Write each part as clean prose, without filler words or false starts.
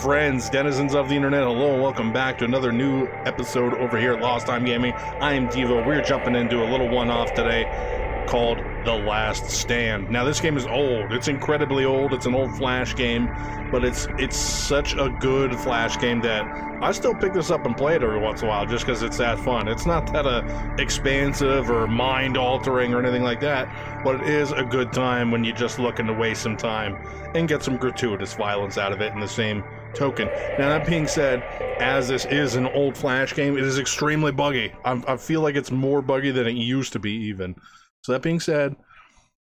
Friends, denizens of the internet, hello and welcome back to another new episode over here at Lost Time Gaming. I am Devo. We're jumping into a little one-off today called The Last Stand. Now, this game is old. It's incredibly old. It's an old Flash game, but it's such a good Flash game that I still pick this up and play it every once in a while just because it's that fun. It's not that expansive or mind-altering or anything like that, but it is a good time when you're just looking to waste some time and get some gratuitous violence out of it in the same token. Now, that being said, as this is an old Flash game, it is extremely buggy. I feel like it's more buggy than it used to be even. So that being said,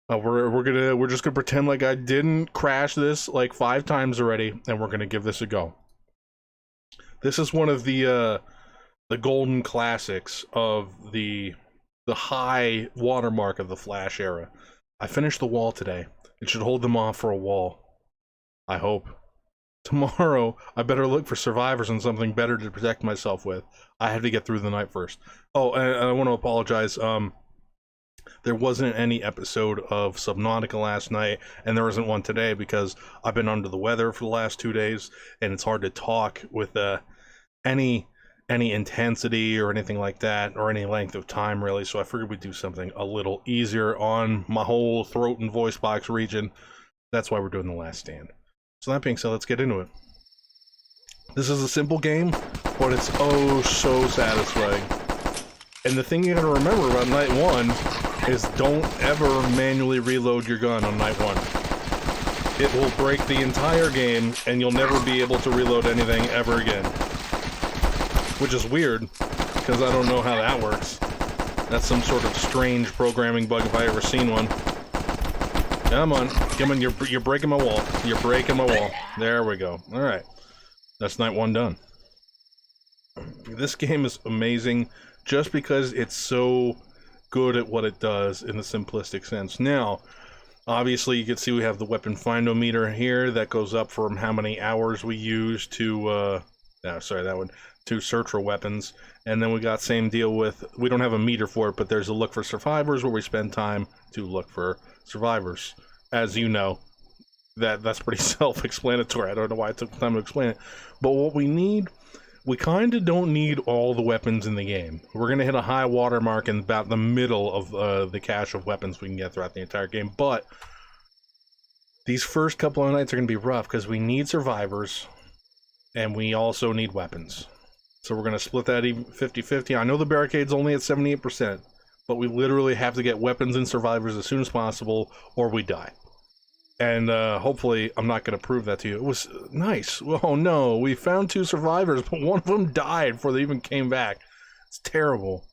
we're just gonna pretend like I didn't crash this like 5 times already, and we're gonna give this a go. This is one of the golden classics of the high watermark of the Flash era. I finished the wall today. It should hold them off for a wall. I hope. Tomorrow, I better look for survivors and something better to protect myself with. I have to get through the night first. Oh, and I want to apologize. There wasn't any episode of Subnautica last night, and there isn't one today because I've been under the weather for the last 2 days, and it's hard to talk with any intensity or anything like that, or any length of time, really. So I figured we'd do something a little easier on my whole throat and voice box region. That's why we're doing The Last Stand. So that being said, let's get into it. This is a simple game, but it's oh so satisfying. And the thing you gotta remember about night 1 is don't ever manually reload your gun on night 1. It will break the entire game, and you'll never be able to reload anything ever again. Which is weird, because I don't know how that works. That's some sort of strange programming bug if I ever seen one. Come on, you're breaking my wall. You're breaking my wall. There we go. Alright. That's night 1 done. This game is amazing just because it's so good at what it does in the simplistic sense. Now, obviously you can see we have the weapon findometer here that goes up from how many hours we use to, to search for weapons. And then we got same deal with, we don't have a meter for it, but there's a look for survivors where we spend time to look for survivors. As you know, that's pretty self-explanatory. I don't know why I took the time to explain it. But what we need, we kind of don't need all the weapons in the game. We're going to hit a high watermark in about the middle of the cache of weapons we can get throughout the entire game. But these first couple of nights are going to be rough because we need survivors and we also need weapons. So we're going to split that even 50-50. I know the barricade's only at 78%, but we literally have to get weapons and survivors as soon as possible or we die. And hopefully I'm not going to prove that to you. It was nice. Oh no, we found 2 survivors, but one of them died before they even came back. It's terrible.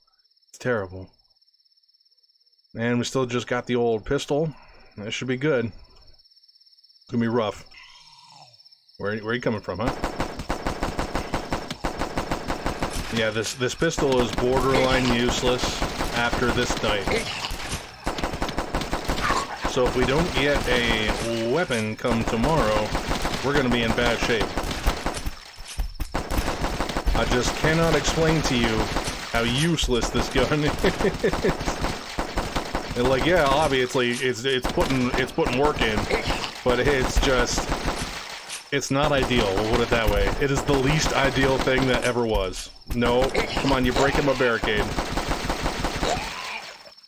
It's terrible. And we still just got the old pistol. That should be good. It's going to be rough. Where are you coming from, huh? Yeah, this pistol is borderline useless after this night. So if we don't get a weapon come tomorrow, we're going to be in bad shape. I just cannot explain to you how useless this gun is. And like, yeah, obviously it's putting work in, but it's not ideal. We'll put it that way. It is the least ideal thing that ever was. No, come on, you're breaking my barricade.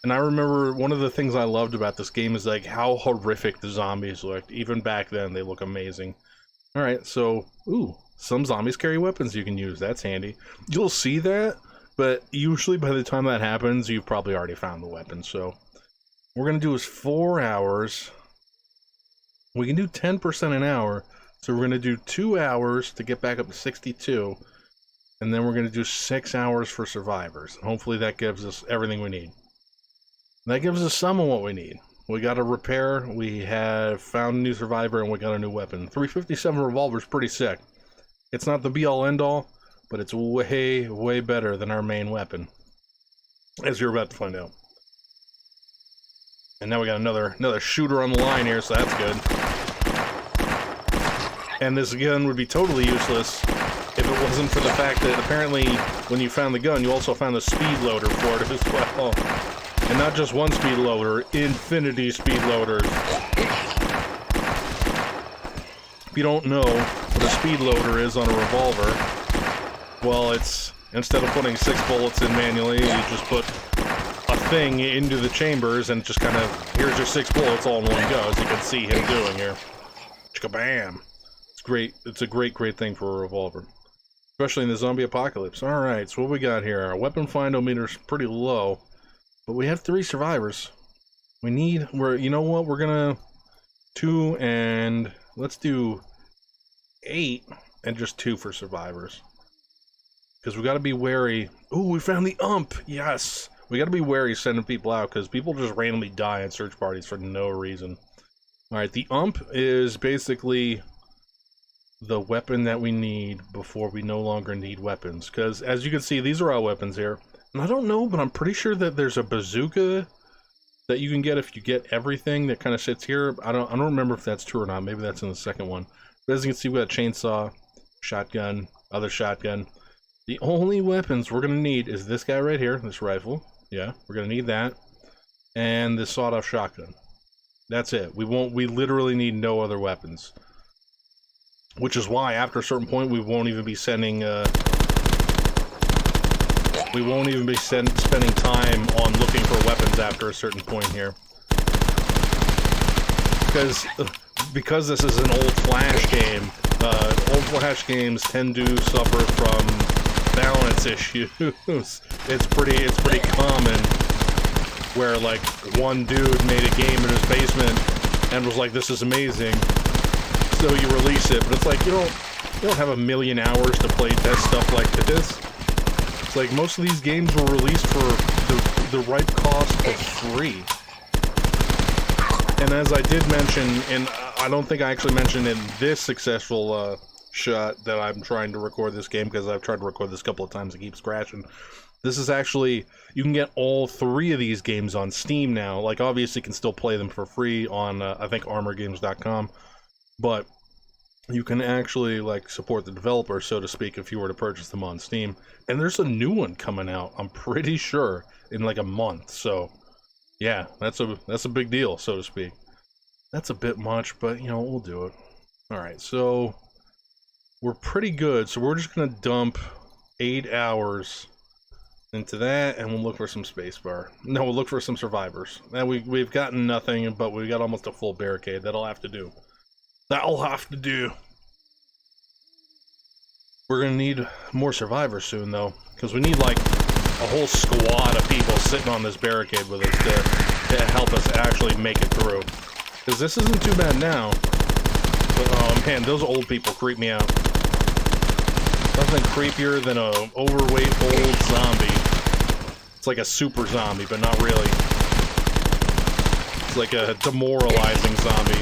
And I remember one of the things I loved about this game is like how horrific the zombies looked. Even back then, they look amazing. Alright, so, ooh, some zombies carry weapons you can use. That's handy. You'll see that, but usually by the time that happens, you've probably already found the weapon. So, what we're going to do is 4 hours. We can do 10% an hour. So we're going to do 2 hours to get back up to 62. And then we're going to do 6 hours for survivors. And hopefully that gives us everything we need. That gives us some of what we need. We got a repair, we have found a new survivor, and we got a new weapon. 357 revolver is pretty sick. It's not the be-all end-all, but it's way, way better than our main weapon. As you're about to find out. And now we got another shooter on the line here, so that's good. And this gun would be totally useless if it wasn't for the fact that apparently when you found the gun, you also found a speed loader for it as well. And not just one speed loader, infinity speed loaders. If you don't know what a speed loader is on a revolver, well, it's, instead of putting 6 bullets in manually, you just put a thing into the chambers and just kind of, here's your 6 bullets all in one go, as you can see him doing here. Chicka-bam! It's great. It's a great thing for a revolver. Especially in the zombie apocalypse. Alright, so what we got here? Our weapon find-o-meter's pretty low, but we have 3 survivors. We need, you know what, we're gonna 2 and let's do 8 and just 2 for survivors. Because we gotta be wary. Ooh, we found the ump! Yes! We gotta be wary sending people out, because people just randomly die in search parties for no reason. Alright, the ump is basically the weapon that we need before we no longer need weapons. Because, as you can see, these are our weapons here. And I don't know, but I'm pretty sure that there's a bazooka that you can get if you get everything that kind of sits here. I don't remember if that's true or not. Maybe that's in the second one. But as you can see, we got a chainsaw, shotgun, other shotgun. The only weapons we're gonna need is this guy right here, this rifle. Yeah, we're gonna need that, and this sawed-off shotgun. That's it. We literally need no other weapons. Which is why, after a certain point, we won't even be sending. We won't even be spending time on looking for weapons after a certain point here. Because this is an old Flash game, old Flash games tend to suffer from balance issues. It's pretty common where, like, one dude made a game in his basement and was like, this is amazing, so you release it, but it's like, you don't have a million hours to play test stuff like this. It's like, most of these games were released for the right cost for free. And as I did mention, and I don't think I actually mentioned in this successful shot that I'm trying to record this game, because I've tried to record this a couple of times, it keeps crashing. This is actually, you can get all 3 of these games on Steam now. Like, obviously you can still play them for free on, I think, armorgames.com. But you can actually, like, support the developer, so to speak, if you were to purchase them on Steam. And there's a new one coming out, I'm pretty sure, in like a month. So, yeah, that's a big deal, so to speak. That's a bit much, but, you know, we'll do it. Alright, so we're pretty good. So we're just gonna dump 8 hours into that, and we'll look for some spacebar. No, we'll look for some survivors. Now we've gotten nothing, but we've got almost a full barricade. That'll have to do. That'll have to do. We're gonna need more survivors soon, though, because we need, like, a whole squad of people sitting on this barricade with us to help us actually make it through. Because this isn't too bad now, but, oh man, those old people creep me out. Nothing creepier than a overweight old zombie. It's like a super zombie, but not really. It's like a demoralizing zombie.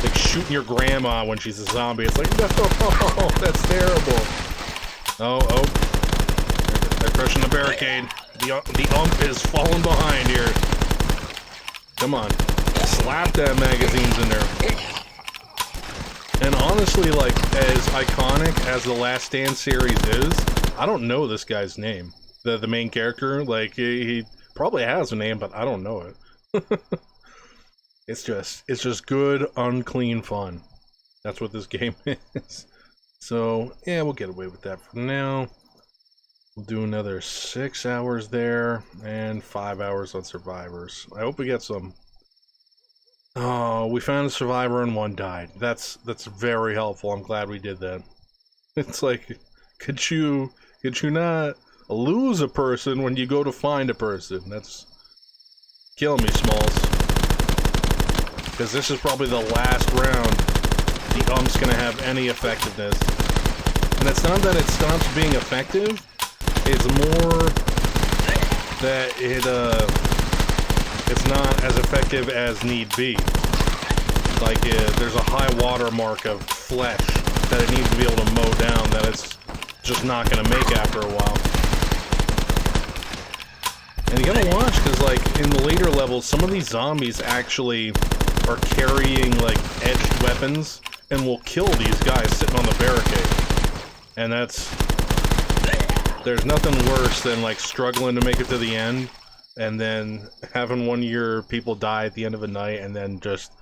Like shooting your grandma when she's a zombie. It's like, no, that's terrible. Oh. They're crushing the barricade. The ump is falling behind here. Come on. Slap that magazines in there. And honestly, like, as iconic as the Last Stand series is, I don't know this guy's name. The main character, like, he probably has a name, but I don't know it. It's just good, unclean fun. That's what this game is. So, yeah, we'll get away with that for now. We'll do another 6 hours there, and 5 hours on survivors. I hope we get some. Oh, we found a survivor and 1 died. That's very helpful. I'm glad we did that. It's like, could you not lose a person when you go to find a person? That's killing me, Smalls. Because this is probably the last round the ump's gonna have any effectiveness. And it's not that it stops being effective, it's more that it's not as effective as need be. Like, there's a high watermark of flesh that it needs to be able to mow down that it's just not gonna make after a while. And you gotta watch, because, like, in the later levels, some of these zombies actually are carrying, like, edged weapons and will kill these guys sitting on the barricade. And there's nothing worse than, like, struggling to make it to the end and then having one of your people die at the end of a night and then just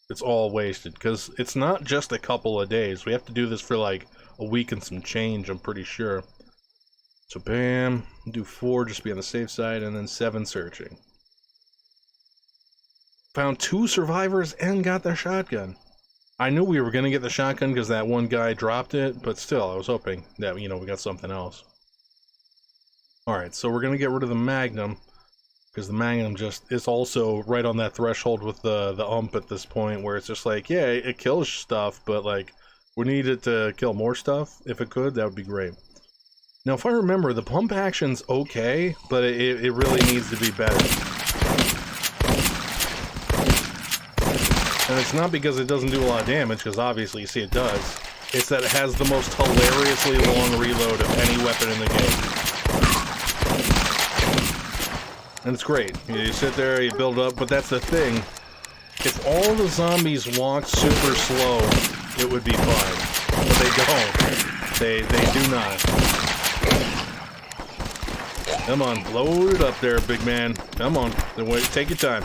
it's all wasted, because it's not just a couple of days. We have to do this for like a week and some change, I'm pretty sure. So bam, do 4 just to be on the safe side, and then 7 searching. Found 2 survivors and got their shotgun. I knew we were going to get the shotgun because that one guy dropped it, but still, I was hoping that, you know, we got something else. Alright, so we're going to get rid of the Magnum, because the Magnum just is also right on that threshold with the ump at this point, where it's just like, yeah, it kills stuff, but like, we need it to kill more stuff. If it could, that would be great. Now, if I remember, the pump action's okay, but it really needs to be better. And it's not because it doesn't do a lot of damage, because obviously you see it does. It's that it has the most hilariously long reload of any weapon in the game. And it's great. You sit there, you build up, but that's the thing. If all the zombies walked super slow, it would be fine. But they don't. They do not. Come on, load it up there, big man. Come on, then wait, take your time.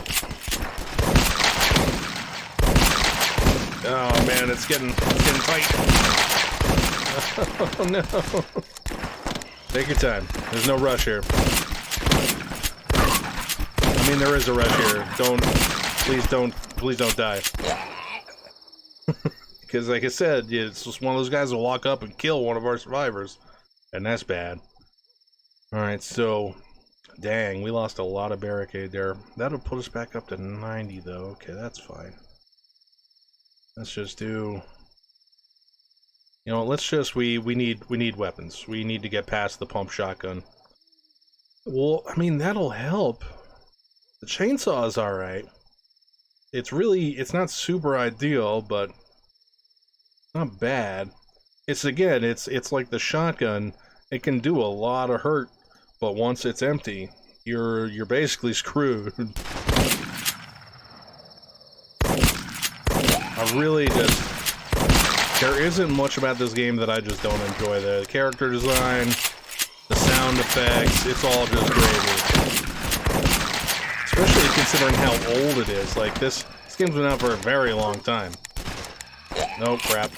Oh man, it's getting tight. Oh no. Take your time. There's no rush here. I mean, there is a rush here. Please don't die. Because like I said, it's just one of those guys who walk up and kill one of our survivors. And that's bad. Alright, so, dang, we lost a lot of barricade there. That'll put us back up to 90 though. Okay, that's fine. Let's just do, you know, let's just, we need weapons. We need to get past the pump shotgun. Well, I mean, that'll help. The chainsaw is alright. It's not super ideal, but not bad. It's like the shotgun. It can do a lot of hurt, but once it's empty, you're basically screwed. I really there isn't much about this game that I just don't enjoy. The character design, the sound effects, it's all just gravy. Especially considering how old it is. Like, this game's been out for a very long time. No crap.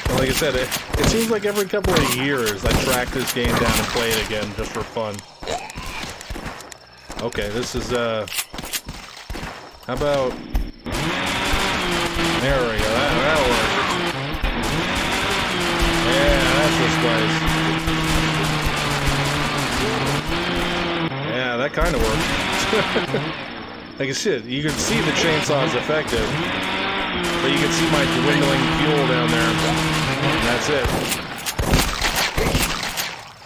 And like I said, it seems like every couple of years I track this game down and play it again just for fun. Okay, this is, how about... There we go, that'll work. Yeah, that's the spice. Yeah, that kind of works. Like I said, you can see the chainsaw is effective, but you can see my dwindling fuel down there, and that's it.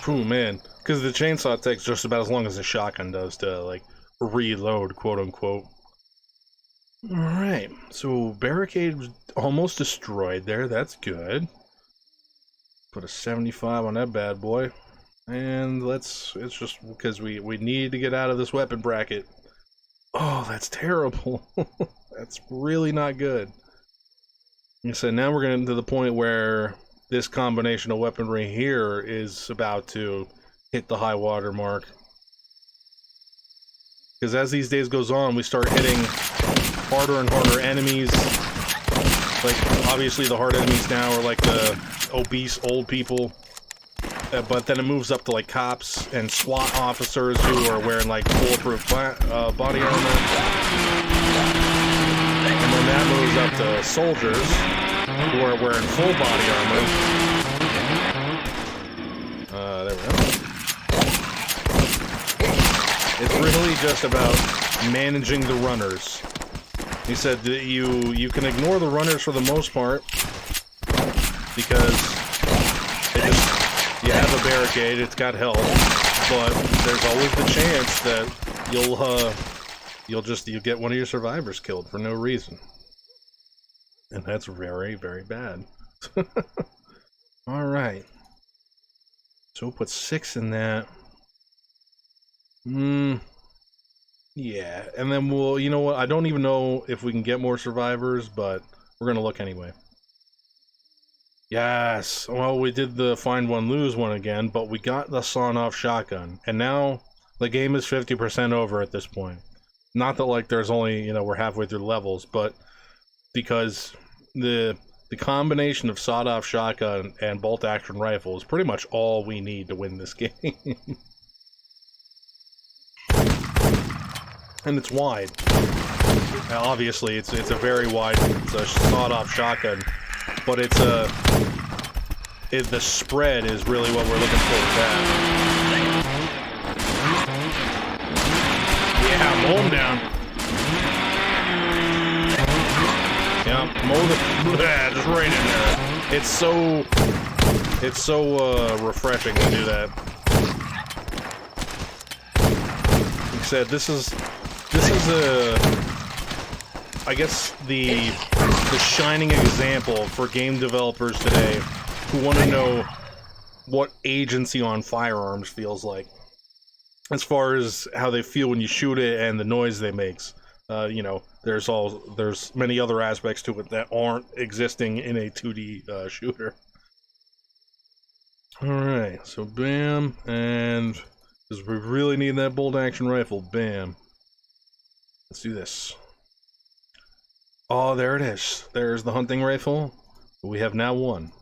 Phew, man. Because the chainsaw takes just about as long as the shotgun does to, like, reload, quote-unquote. Alright, so barricade was almost destroyed there, that's good. Put a 75 on that bad boy. And it's just because we need to get out of this weapon bracket. Oh, that's terrible. That's really not good. Like I said, now we're getting to the point where this combination of weaponry here is about to hit the high water mark. Because as these days goes on, we start hitting harder and harder enemies. Like, obviously the hard enemies now are like the obese old people. But then it moves up to like cops and SWAT officers who are wearing like bulletproof body armor. And then that moves up to soldiers who are wearing full body armor. There we go. It's really just about managing the runners. He said that you can ignore the runners for the most part because you have a barricade, it's got health, but there's always the chance that you'll get one of your survivors killed for no reason. And that's very, very bad. Alright. So we'll put 6 in that. Yeah, and then we'll, you know what, I don't even know if we can get more survivors, but we're gonna look anyway. Yes, well, we did the find one, lose one again, but we got the sawn-off shotgun, and now the game is 50% over at this point. Not that like there's only, you know, we're halfway through levels, but because the combination of sawed-off shotgun and bolt-action rifle is pretty much all we need to win this game. And it's wide. Now, obviously, it's a very wide, it's a sawed-off shotgun, but it's the spread is really what we're looking for with that. Yeah, mow him down. Yeah, mow the just right in there. It's so refreshing to do that. Like I said, this is I guess the shining example for game developers today who want to know what agency on firearms feels like, as far as how they feel when you shoot it and the noise they makes. You know, there's many other aspects to it that aren't existing in a 2D shooter. Alright, so bam, and because we really need that bolt action rifle, bam. Let's do this. Oh, there it is. There's the hunting rifle. We have now won.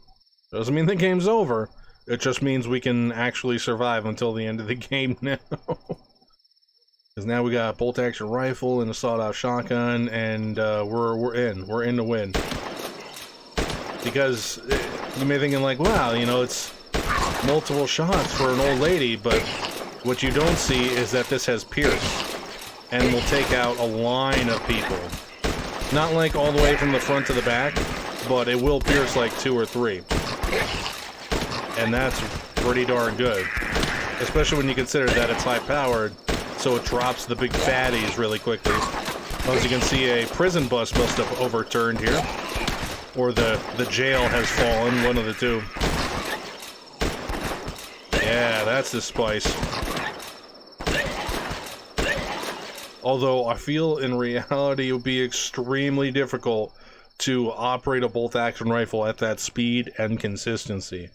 Doesn't mean the game's over. It just means we can actually survive until the end of the game now. Because now we got a bolt-action rifle and a sawed-off shotgun, and we're in to win. Because you may be thinking like, wow, you know, it's multiple shots for an old lady, but what you don't see is that this has pierce, and will take out a line of people. Not like all the way from the front to the back, but it will pierce like 2 or 3. And that's pretty darn good. Especially when you consider that it's high-powered, so it drops the big fatties really quickly. As you can see, a prison bus must have overturned here. Or the jail has fallen, one of the two. Yeah, that's the spice. Although I feel in reality it would be extremely difficult to operate a bolt-action rifle at that speed and consistency.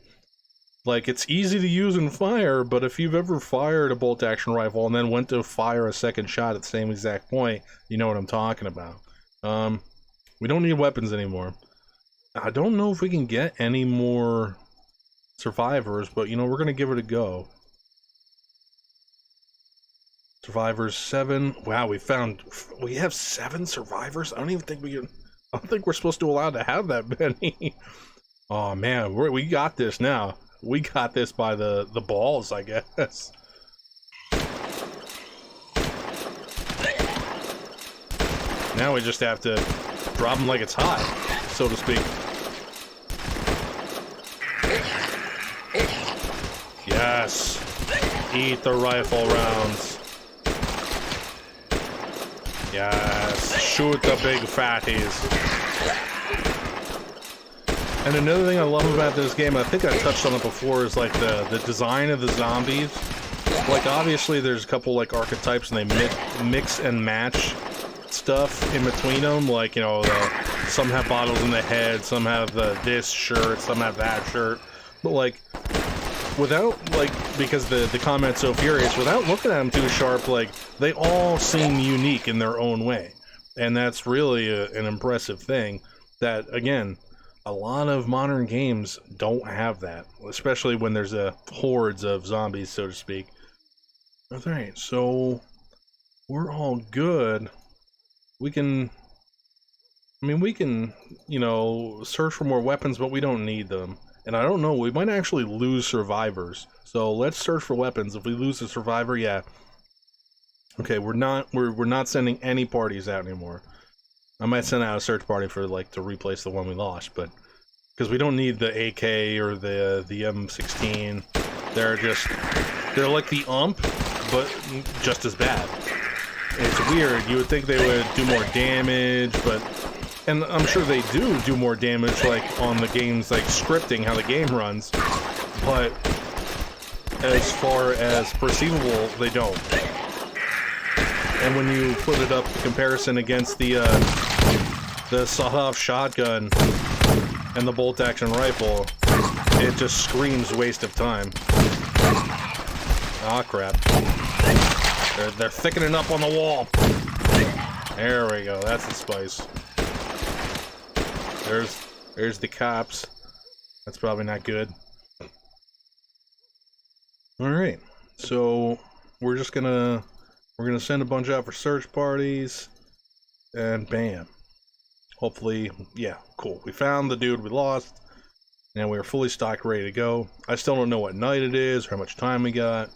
Like, it's easy to use and fire, but if you've ever fired a bolt-action rifle and then went to fire a second shot at the same exact point, you know what I'm talking about. We don't need weapons anymore. I don't know if we can get any more survivors, but, you know, we're going to give it a go. Survivors 7. Wow, we have 7 survivors? I don't think we're supposed to allow to have that many. Oh man, we got this now. We got this by the balls, I guess. Now we just have to drop them like it's hot, so to speak. Yes. Eat the rifle rounds. Yes. Shoot the big fatties. And another thing I love about this game, I think I touched on it before, is like the design of the zombies. Like, obviously there's a couple like archetypes and they mix and match stuff in between them. Like, you know, some have bottles in the head, some have this shirt, some have that shirt. But like, without, like, because the comment's so furious, without looking at them too sharp, like, they all seem unique in their own way. And that's really an impressive thing that, again, a lot of modern games don't have that, especially when there's hordes of zombies, so to speak. Alright, so we're all good. We can, you know, search for more weapons, but we don't need them. And I don't know, we might actually lose survivors. So let's search for weapons. If we lose a survivor, yeah. Okay, we're not sending any parties out anymore. I might send out a search party for, like, to replace the one we lost, but because we don't need the AK or the M16. They're like the UMP, but just as bad. It's weird. You would think they would do more damage, but, and I'm sure they do more damage, like on the game's like scripting, how the game runs, but as far as perceivable, they don't. And when you put it up in comparison against the sawed-off shotgun and the bolt-action rifle, it just screams waste of time. Ah, crap. They're thickening up on the wall. There we go. That's the spice. There's the cops. That's probably not good. Alright. So we're gonna send a bunch out for search parties. And bam. Hopefully, yeah, cool. We found the dude we lost. Now we're fully stocked, ready to go. I still don't know what night it is, or how much time we got.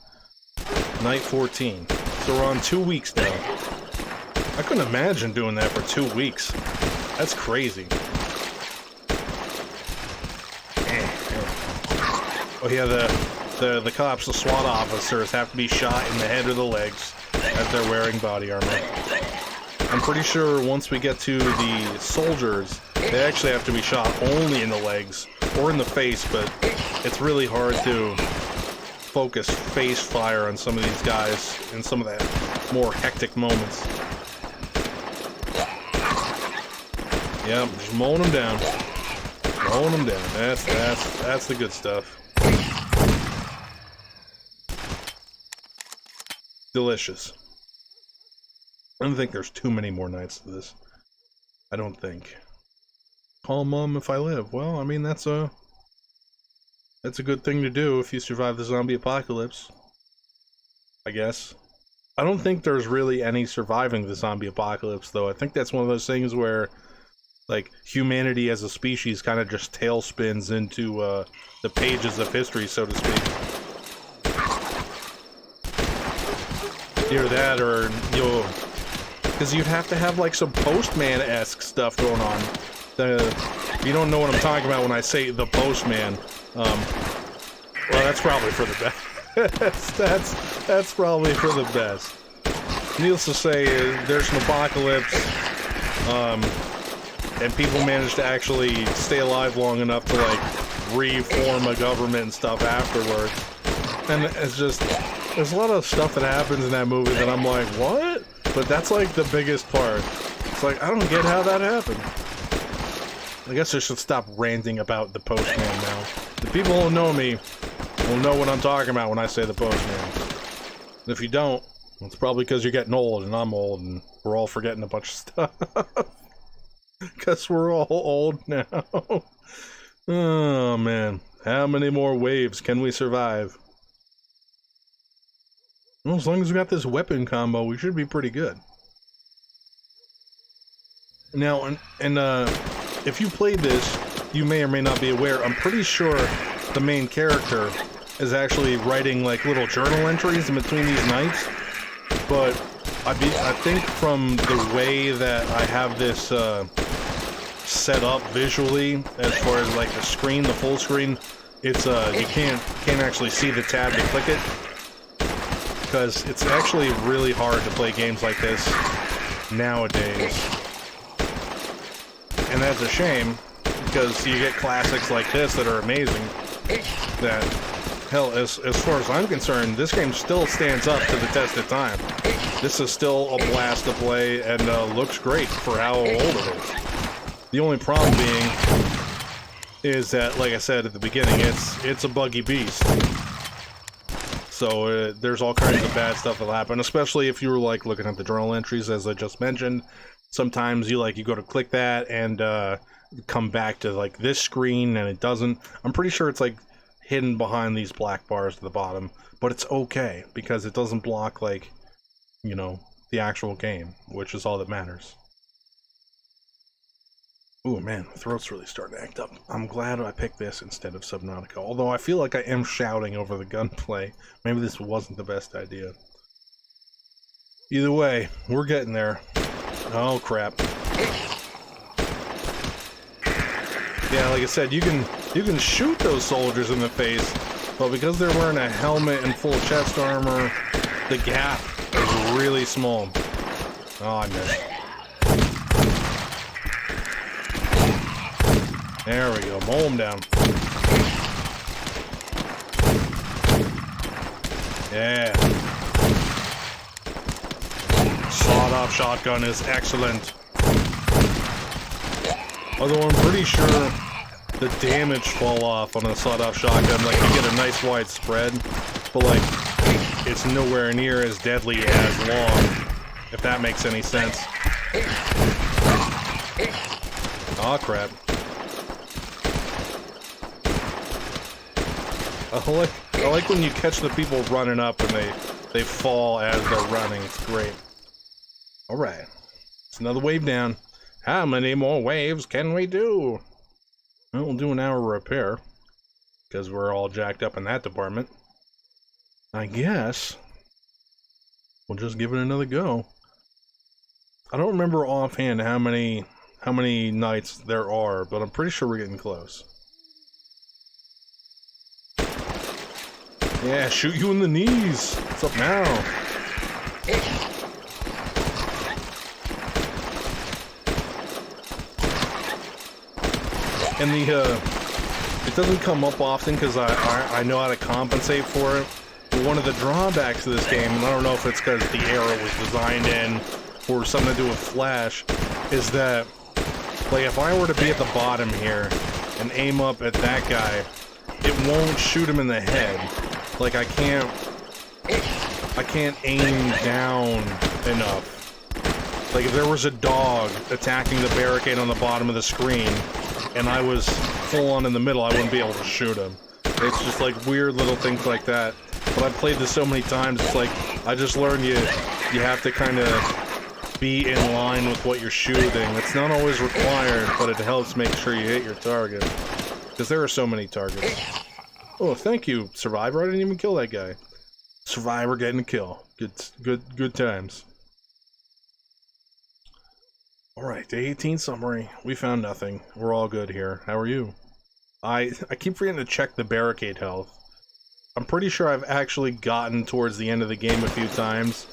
Night 14. So we're on 2 weeks now. I couldn't imagine doing that for 2 weeks. That's crazy. Oh yeah, the cops, the SWAT officers have to be shot in the head or the legs as they're wearing body armor. I'm pretty sure once we get to the soldiers, they actually have to be shot only in the legs or in the face, but it's really hard to focus face fire on some of these guys in some of that more hectic moments. Yeah, just mowing them down. Mowing them down. That's the good stuff. Delicious. I don't think there's too many more nights to this. I don't think. Call Mom if I live. Well, I mean, that's a good thing to do if you survive the zombie apocalypse. I guess. I don't think there's really any surviving the zombie apocalypse, though. I think that's one of those things where, like, humanity as a species kind of just tailspins into the pages of history, so to speak. Either that, or you'll... Because you'd have to have, like, some Postman-esque stuff going on. You don't know what I'm talking about when I say the Postman. Well, that's probably for the best. that's probably for the best. Needless to say, there's an apocalypse, and people manage to actually stay alive long enough to, like, reform a government and stuff afterwards. And it's just... There's a lot of stuff that happens in that movie that I'm like, what? But that's like the biggest part. It's like, I don't get how that happened. I guess I should stop ranting about the Postman now. The people who know me will know what I'm talking about when I say the Postman. And if you don't, it's probably because you're getting old and I'm old and we're all forgetting a bunch of stuff. Because we're all old now. Oh man, how many more waves can we survive? Well, as long as we got this weapon combo, we should be pretty good. Now, if you played this, you may or may not be aware, I'm pretty sure the main character is actually writing, like, little journal entries in between these nights. But I think from the way that I have this set up visually, as far as, like, the screen, the full screen, it's, you can't actually see the tab to click it. Because it's actually really hard to play games like this nowadays. And that's a shame, because you get classics like this that are amazing. That, hell, as far as I'm concerned, this game still stands up to the test of time. This is still a blast to play, and looks great for how old it is. The only problem being is that, like I said at the beginning, it's a buggy beast. So there's all kinds of bad stuff that'll happen, especially if you were, like, looking at the journal entries, as I just mentioned. Sometimes you go to click that and come back to, like, this screen and it doesn't. I'm pretty sure it's, like, hidden behind these black bars at the bottom, but it's okay because it doesn't block, like, you know, the actual game, which is all that matters. Ooh, man, my throat's really starting to act up. I'm glad I picked this instead of Subnautica, although I feel like I am shouting over the gunplay. Maybe this wasn't the best idea. Either way, we're getting there. Oh, crap. Yeah, like I said, you can shoot those soldiers in the face, but because they're wearing a helmet and full chest armor, the gap is really small. Oh, I missed. There we go, mow them down. Yeah. Sawed-off shotgun is excellent. Although I'm pretty sure the damage fall off on a sawed-off shotgun. Like, you get a nice wide spread, but, like, it's nowhere near as deadly as long, if that makes any sense. Aw, crap. I like when you catch the people running up and they fall as they're running. It's great. Alright. It's another wave down. How many more waves can we do? Well, we'll do an hour repair. Because we're all jacked up in that department. I guess we'll just give it another go. I don't remember offhand how many nights there are, but I'm pretty sure we're getting close. Yeah, shoot you in the knees. What's up now? And it doesn't come up often because I know how to compensate for it. But one of the drawbacks of this game, and I don't know if it's because the era was designed in or something to do with Flash, is that, like, if I were to be at the bottom here and aim up at that guy, it won't shoot him in the head. Like, I can't aim down enough. Like, if there was a dog attacking the barricade on the bottom of the screen, and I was full on in the middle, I wouldn't be able to shoot him. It's just like weird little things like that. But I've played this so many times, it's like, I just learned you have to kind of be in line with what you're shooting. It's not always required, but it helps make sure you hit your target. Because there are so many targets. Oh, thank you, Survivor. I didn't even kill that guy. Survivor getting a kill. Good times. Alright, day 18 summary. We found nothing. We're all good here. How are you? I keep forgetting to check the barricade health. I'm pretty sure I've actually gotten towards the end of the game a few times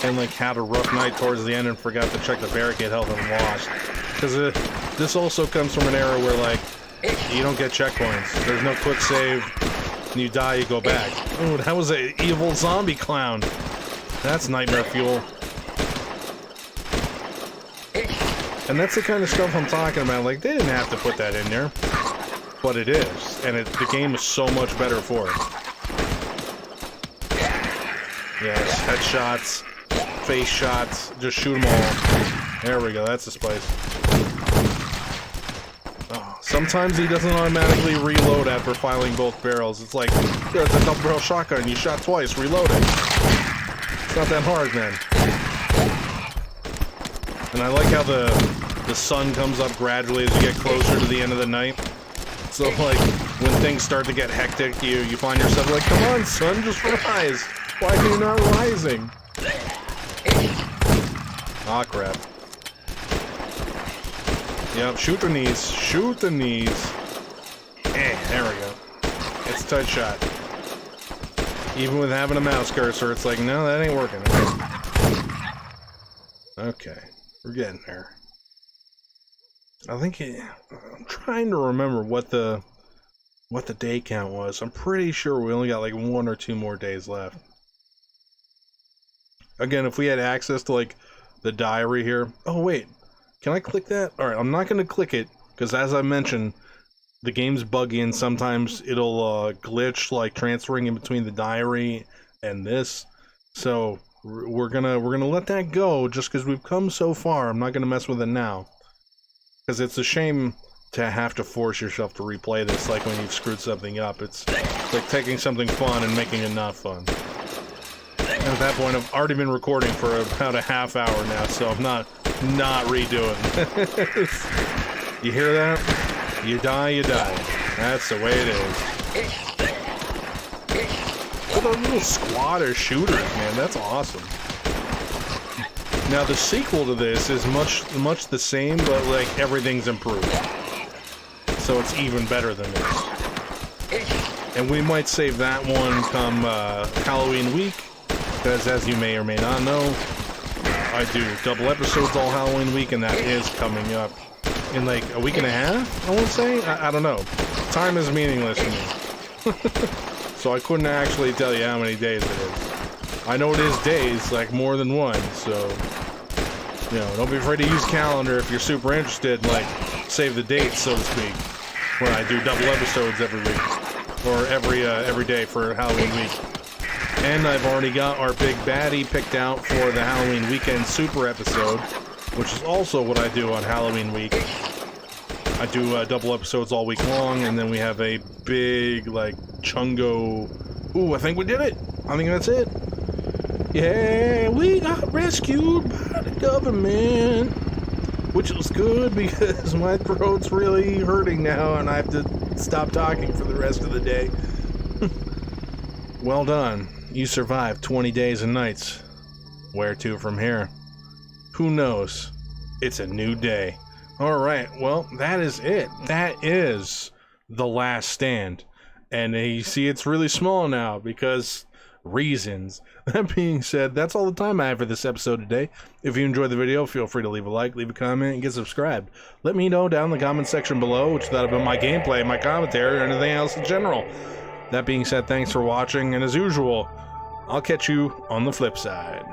and like had a rough night towards the end and forgot to check the barricade health and lost. Because this also comes from an era where, like, you don't get checkpoints. There's no quick save. When you die, you go back. Oh, that was an evil zombie clown. That's nightmare fuel. And that's the kind of stuff I'm talking about. Like, they didn't have to put that in there. But it is. And the game is so much better for it. Yes, headshots, face shots. Just shoot them all. There we go. That's the spice. Sometimes he doesn't automatically reload after firing both barrels. It's like, yeah, it's a double barrel shotgun, you shot twice, reload it. It's not that hard, man. And I like how the sun comes up gradually as you get closer to the end of the night. So, like, when things start to get hectic, you find yourself like, come on, sun, just rise. Why are you not rising? Ah, crap. Yep, shoot the knees. Shoot the knees. There we go. It's a tight shot. Even with having a mouse cursor, it's like, no, that ain't working. Okay, we're getting there. I think I'm trying to remember what the day count was. I'm pretty sure we only got like 1 or 2 more days left. Again, if we had access to like the diary here. Oh wait. Can I click that? Alright, I'm not going to click it, because as I mentioned, the game's buggy and sometimes it'll glitch, like transferring in between the diary and this. So we're gonna let that go, just because we've come so far. I'm not going to mess with it now. Because it's a shame to have to force yourself to replay this, like when you've screwed something up. It's like taking something fun and making it not fun. And at that point, I've already been recording for about a half hour now, so I'm not redoing. You hear that? You die, you die. That's the way it is. What a little squad of shooters, man. That's awesome. Now, the sequel to this is much the same, but, like, everything's improved. So it's even better than this. And we might save that one come Halloween week, because as you may or may not know, I do double episodes all Halloween week, and that is coming up in like a week and a half, I won't say? I don't know. Time is meaningless to me. So I couldn't actually tell you how many days it is. I know it is days, like more than one, so, you know, don't be afraid to use calendar if you're super interested and, like, save the dates, so to speak, when I do double episodes every week, or every day for Halloween week. And I've already got our big baddie picked out for the Halloween weekend super episode. which is also what I do on Halloween week. I do double episodes all week long, and then we have a big, like, chungo... Ooh, I think we did it! I think that's it! Yeah, we got rescued by the government! Which was good, because my throat's really hurting now, and I have to stop talking for the rest of the day. Well done. You survived 20 days and nights. Where to from here? Who knows? It's a new day. Alright, well, that is it. That is The Last Stand. And you see it's really small now because reasons. That being said, that's all the time I have for this episode today. If you enjoyed the video, feel free to leave a like, leave a comment, and get subscribed. Let me know down in the comment section below what you thought about my gameplay, my commentary, or anything else in general. That being said, thanks for watching, and as usual, I'll catch you on the flip side.